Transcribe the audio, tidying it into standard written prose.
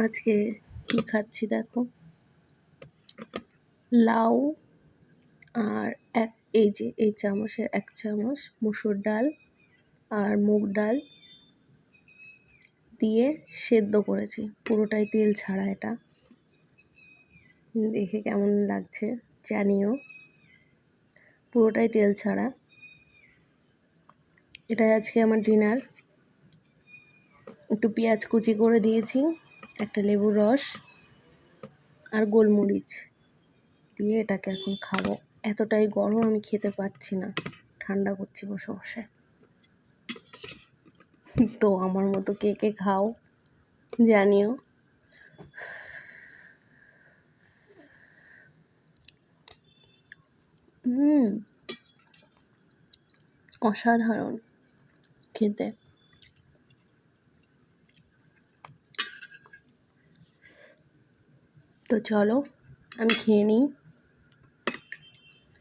আজকে কি খাচ্ছি দেখো, লাউ আর এই চামচের 1 চামচ মুসুর ডাল আর মুগ ডাল দিয়ে সেদ্ধ করেছি, পুরোটাই তেল ছাড়া। এটা দেখে কেমন লাগছে জানিও, পুরোটাই তেল ছাড়া। এটাই আজকে আমার ডিনার। একটু পেঁয়াজ কুচি করে দিয়েছি, একটা লেবুর রস আর গোলমরিচ দিয়ে এটাকে এখন খাবো। এতটাই গরম, আমি খেতে পারছি না, ঠান্ডা করছি বসে বসে। তো আমার মতো কে কে খাও জানিও। অসাধারণ খেতে। তো চলো আমি খেয়ে নিই।